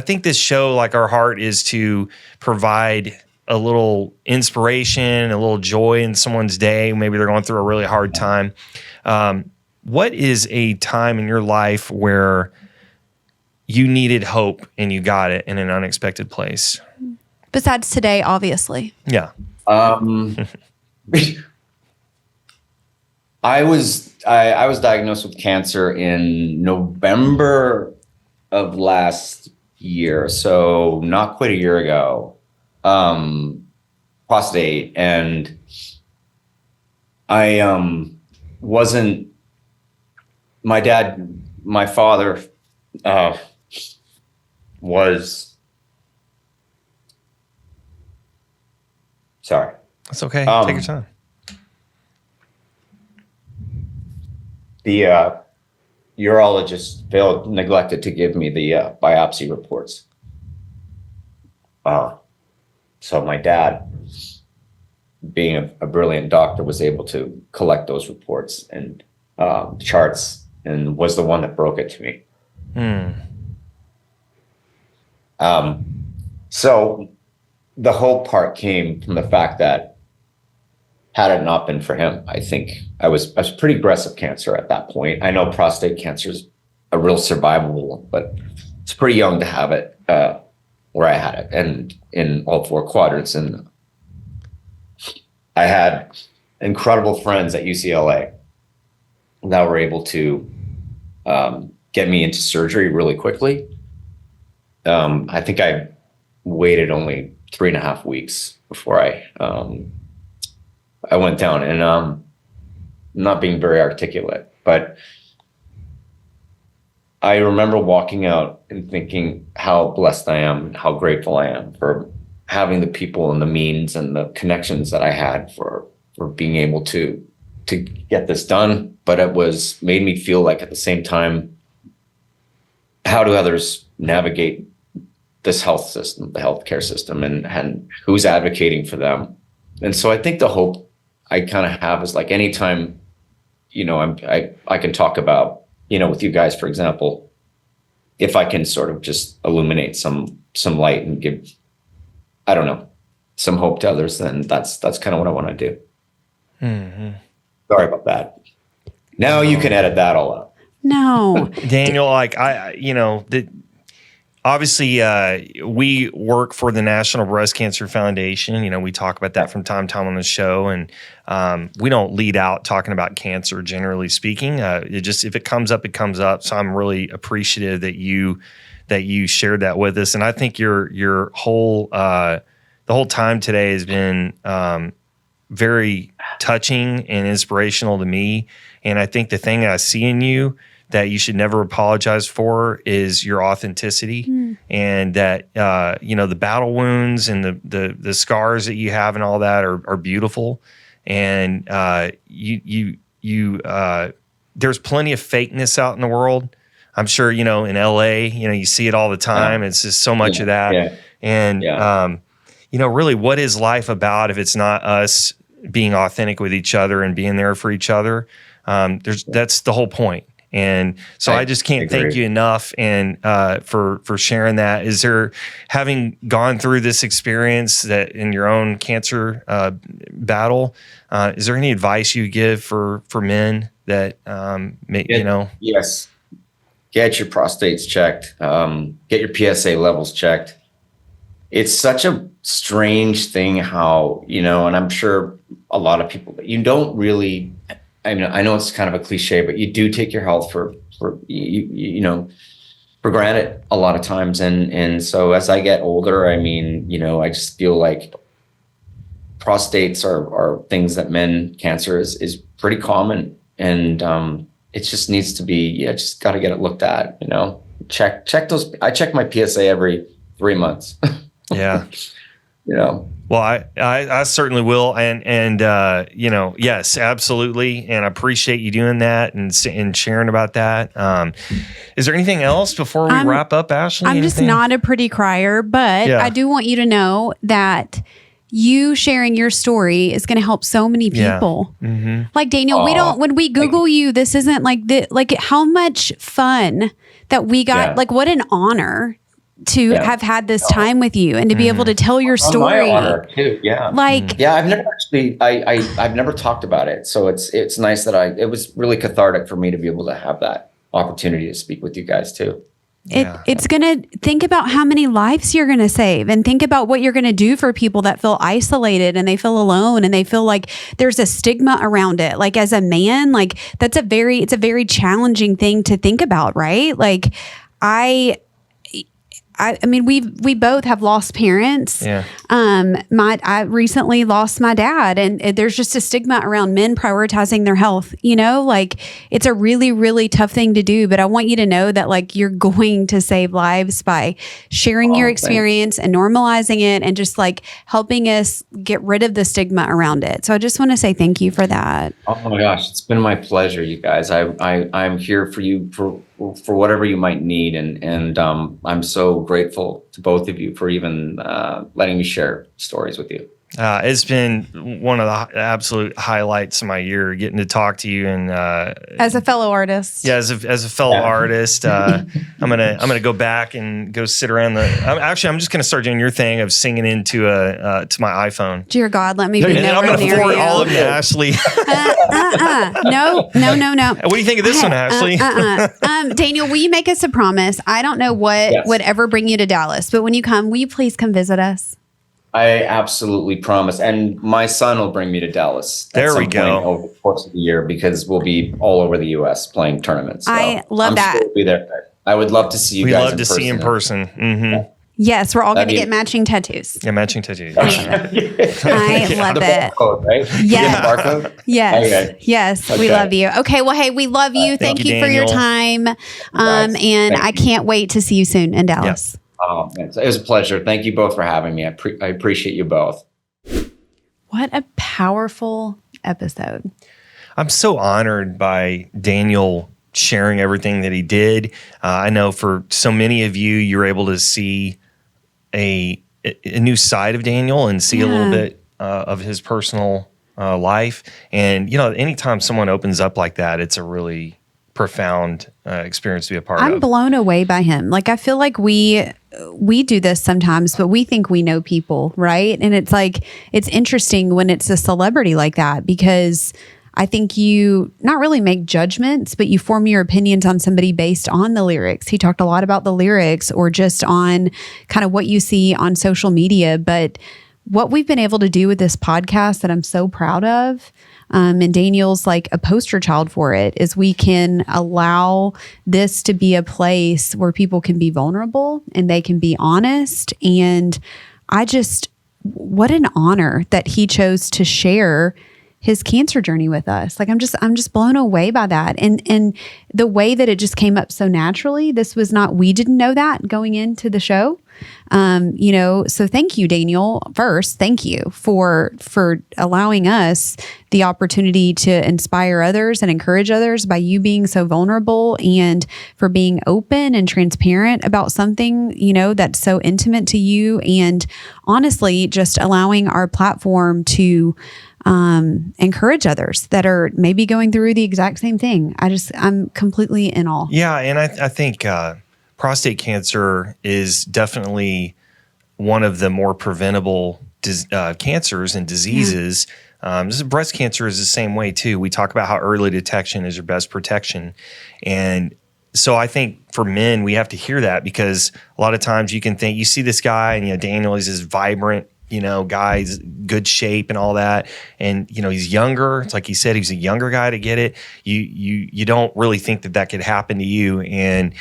think this show, like our heart, is to provide a little inspiration, a little joy in someone's day. Maybe they're going through a really hard time. What is a time in your life where you needed hope and you got it in an unexpected place? Besides today, obviously. Yeah. I was diagnosed with cancer in November of last year, so not quite a year ago. Prostate, and I wasn't. My father was. Sorry. That's okay. Take your time. The urologist neglected to give me the biopsy reports. So my dad, being a brilliant doctor, was able to collect those reports and charts, and was the one that broke it to me. So the hope part came from the fact that, had it not been for him, I think I was pretty aggressive cancer at that point. I know prostate cancer is a real survivable one, but it's pretty young to have it where I had it, and in all four quadrants. And I had incredible friends at UCLA that were able to get me into surgery really quickly. I think I waited only 3.5 weeks before I went down, and I'm not being very articulate, but I remember walking out and thinking how blessed I am, and how grateful I am for having the people and the means and the connections that I had for being able to get this done. But it made me feel like, at the same time, how do others navigate this health system, the healthcare system, and who's advocating for them? And so I think the hope I kind of have is, like, anytime I can talk about, with you guys, for example, if I can sort of just illuminate some light and give, I don't know, some hope to others, then that's kind of what I want to do. Mm-hmm. Sorry about that. Now you can edit that all out. No. Daniel, obviously, we work for the National Breast Cancer Foundation. We talk about that from time to time on the show, and we don't lead out talking about cancer, generally speaking. If it comes up, it comes up. So I'm really appreciative that you shared that with us, and I think your whole the whole time today has been very touching and inspirational to me. And I think the thing I see in you that you should never apologize for is your authenticity, and that the battle wounds and the scars that you have and all that are beautiful, and you there's plenty of fakeness out in the world. I'm sure in LA you see it all the time. It's just so much of that, and really, what is life about if it's not us being authentic with each other and being there for each other? That's the whole point. And so I just can't thank you enough and for sharing that. Is there, having gone through this experience that in your own cancer battle, is there any advice you give for men that Yes, get your prostates checked, get your PSA levels checked. It's such a strange thing how, and I'm sure a lot of people, you don't really, I know it's kind of a cliche, but you do take your health for granted a lot of times. And so as I get older, I just feel like prostates are things that cancer is pretty common. And it just needs to be, just got to get it looked at, check those. I check my PSA every 3 months. Yeah. Well, I certainly will. And yes, absolutely. And I appreciate you doing that and sharing about that. Is there anything else before we wrap up, Ashley? I'm just not a pretty crier, but I do want you to know that you sharing your story is going to help so many people. Yeah. Mm-hmm. Like Daniel, when we Google you, this isn't like how much fun that we got, like what an honor to have had this time with you and to be able to tell your story. My honor too. Yeah. I've never actually, I've never talked about it. So it's nice that it was really cathartic for me to be able to have that opportunity to speak with you guys too. It's going to think about how many lives you're going to save, and think about what you're going to do for people that feel isolated and they feel alone and they feel like there's a stigma around it. Like as a man, like it's a very challenging thing to think about, right? Like I mean, we both have lost parents. Yeah. I recently lost my dad, and there's just a stigma around men prioritizing their health. Like it's a really, really tough thing to do. But I want you to know that like you're going to save lives by sharing your experience and normalizing it, and just like helping us get rid of the stigma around it. So I just want to say thank you for that. Oh my gosh, it's been my pleasure, you guys. I'm here for you for whatever you might need, and I'm so grateful to both of you for even letting me share stories with you. It's been one of the absolute highlights of my year, getting to talk to you and as a fellow artist. Yeah, as a fellow artist, I'm gonna go back and go sit around I'm just gonna start doing your thing of singing into to my iPhone. Dear God, let me be and then I'm gonna forward all of them to Ashley. No. What do you think of this one, Ashley? Daniel, will you make us a promise? I don't know what would ever bring you to Dallas, but when you come, will you please come visit us? I absolutely promise. And my son will bring me to Dallas. There we go. Over the course of the year, because we'll be all over the U.S. playing tournaments. So I love that. Sure we'll be there. I would love to see you guys. We'd love to see you in person. Mm-hmm. Yeah. Yes, we're all going to get matching tattoos. Yeah, matching tattoos. I love it. Barcode, right? Yes. Barcode? Yes. Okay. Yes. Okay. We love you. Okay. Well, hey, we love you. Thank you for your time. And I can't wait to see you soon in Dallas. Yep. Oh, man. It was a pleasure. Thank you both for having me. I appreciate you both. What a powerful episode. I'm so honored by Daniel sharing everything that he did. I know for so many of you, you're able to see a new side of Daniel and see a little bit of his personal life. And, anytime someone opens up like that, it's a really profound experience to be a part of. I'm blown away by him. Like, I feel like we do this sometimes, but we think we know people, right? And it's like, it's interesting when it's a celebrity like that, because I think you not really make judgments, but you form your opinions on somebody based on the lyrics. He talked a lot about the lyrics, or just on kind of what you see on social media. But what we've been able to do with this podcast that I'm so proud of, and Daniel's like a poster child for it, is we can allow this to be a place where people can be vulnerable and they can be honest. And what an honor that he chose to share his cancer journey with us. Like, I'm just blown away by that. And the way that it just came up so naturally. We didn't know that going into the show. So thank you, Daniel. First, thank you for allowing us the opportunity to inspire others and encourage others by you being so vulnerable, and for being open and transparent about something, that's so intimate to you, and honestly, just allowing our platform to encourage others that are maybe going through the exact same thing. I'm completely in awe. Yeah. And I think, prostate cancer is definitely one of the more preventable cancers and diseases. Breast cancer is the same way too. We talk about how early detection is your best protection. And so I think for men, we have to hear that, because a lot of times you see this guy, and, Daniel is this vibrant, guy, he's good shape and all that. And, he's younger. It's like he said, he's a younger guy to get it. You don't really think that could happen to you. And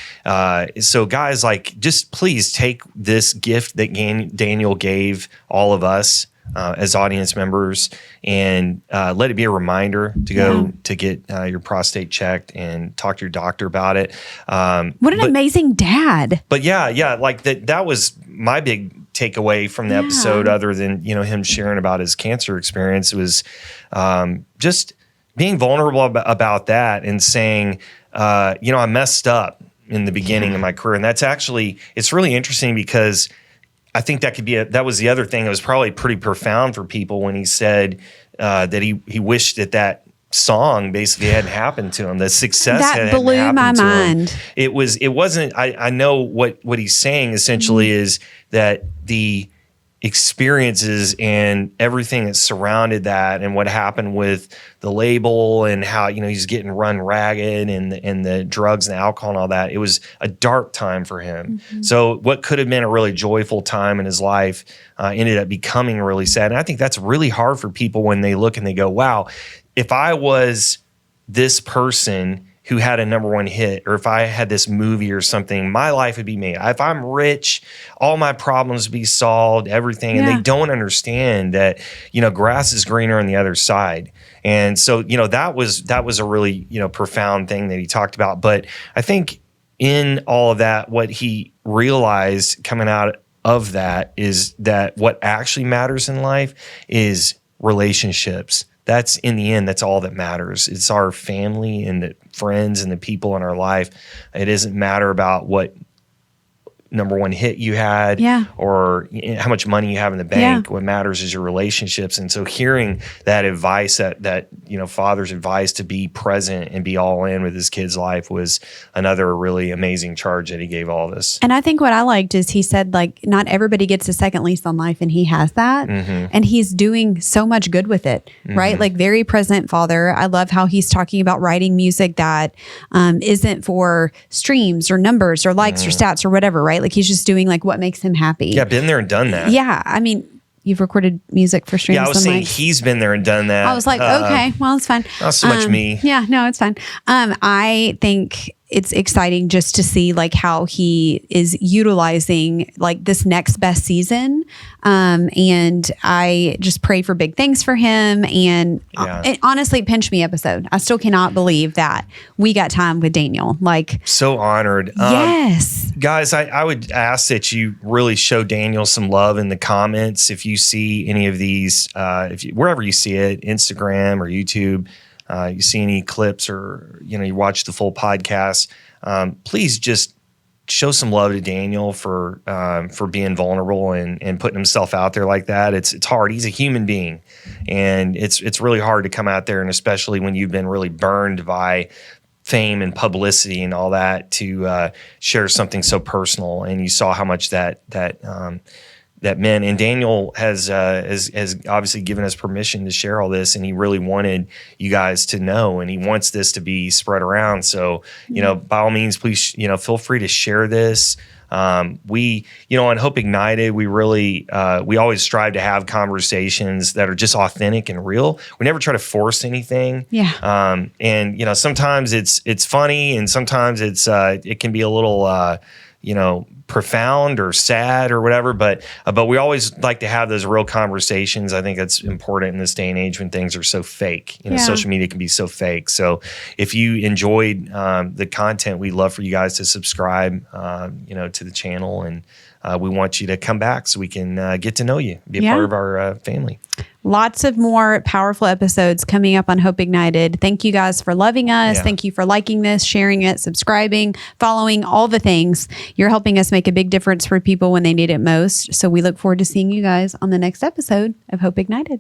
so guys, like, just please take this gift that Daniel gave all of us as audience members, and let it be a reminder to go to get your prostate checked and talk to your doctor about it. What an amazing dad. But yeah, like that was my big takeaway from the episode, other than, him sharing about his cancer experience, was just being vulnerable about that, and saying, I messed up in the beginning of my career. And it's really interesting, because I think that was the other thing that was probably pretty profound for people, when he said that he wished that song basically hadn't happened to him. The success that blew my mind. Him. It wasn't. I know what he's saying essentially is that the experiences and everything that surrounded that, and what happened with the label, and how he's getting run ragged, and the drugs and the alcohol and all that, it was a dark time for him. Mm-hmm. So what could have been a really joyful time in his life ended up becoming really sad. And I think that's really hard for people when they look and they go, wow, if I was this person who had a number one hit, or if I had this movie or something, my life would be made. If I'm rich, all my problems would be solved, everything. And they don't understand that, grass is greener on the other side. And so, that was a really, profound thing that he talked about. But I think in all of that, what he realized coming out of that is that what actually matters in life is relationships. That's, in the end, that's all that matters. It's our family and the friends and the people in our life. It doesn't matter about what number one hit you had, or how much money you have in the bank. What matters is your relationships. And so hearing that advice, that father's advice to be present and be all in with his kid's life, was another really amazing charge that he gave all of us. And I think what I liked is he said, like, not everybody gets a second lease on life, and he has that. Mm-hmm. And he's doing so much good with it, right? Mm-hmm. Like, very present father. I love how he's talking about writing music that isn't for streams or numbers or likes or stats or whatever, right? Like, he's just doing like what makes him happy. Yeah, been there and done that. Yeah, I mean, you've recorded music for streams. Yeah, I was saying he's been there and done that. I was like, okay, well, it's fine. Not so much me. Yeah, no, it's fine. I think it's exciting just to see like how he is utilizing like this next best season. And I just pray for big things for him. And it honestly, pinch me episode. I still cannot believe that we got time with Daniel. Like, so honored. Yes. Guys, I would ask that you really show Daniel some love in the comments. If you see any of these, wherever you see it, Instagram or YouTube, you see any clips, or you watch the full podcast, please just show some love to Daniel for being vulnerable and putting himself out there like that. It's hard. He's a human being, and it's really hard to come out there, and especially when you've been really burned by fame and publicity and all that, to share something so personal. And you saw how much that meant. And Daniel has obviously given us permission to share all this, and he really wanted you guys to know, and he wants this to be spread around. So, by all means, please, feel free to share this. We, on Hope Ignited, we really, we always strive to have conversations that are just authentic and real. We never try to force anything. Yeah. And, sometimes it's funny, and sometimes it can be a little, profound or sad or whatever, but we always like to have those real conversations. I think that's important in this day and age when things are so fake. Social media can be so fake. So if you enjoyed the content, we'd love for you guys to subscribe, to the channel, and we want you to come back so we can get to know you, be a part of our family. Lots of more powerful episodes coming up on Hope Ignited. Thank you guys for loving us. Yeah. Thank you for liking this, sharing it, subscribing, following, all the things. You're helping us make a big difference for people when they need it most. So we look forward to seeing you guys on the next episode of Hope Ignited.